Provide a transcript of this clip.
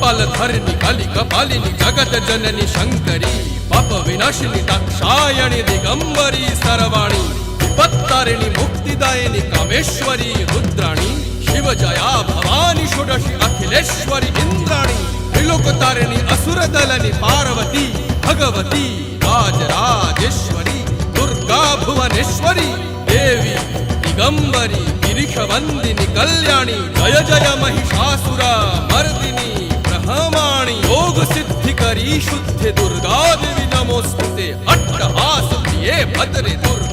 कपालधारिणी काली कपालिनी जगत जननी शंकरी पाप विनाशिनी दाक्षायणी दिगंबरी सर्वाणी विपत्तारिणी मुक्तिदायिनी कामेश्वरी रुद्राणी शिवजया भवानी षोडशी अखिलेश्वरी इंद्राणी त्रिलोकतारिणी असुरदलनी पार्वती भगवती राजराजेश्वरी दुर्गा भुवनेश्वरी देवी दिगंबरी गिरीशवंदिनी कल्याणी जय जय महिषासुर मर्दिनी ब्रह्माणी योग सिद्धिकरी शुद्धे दुर्गा देवी नमोस्तुते अट्टहास प्रिये भद्रे दुर्गा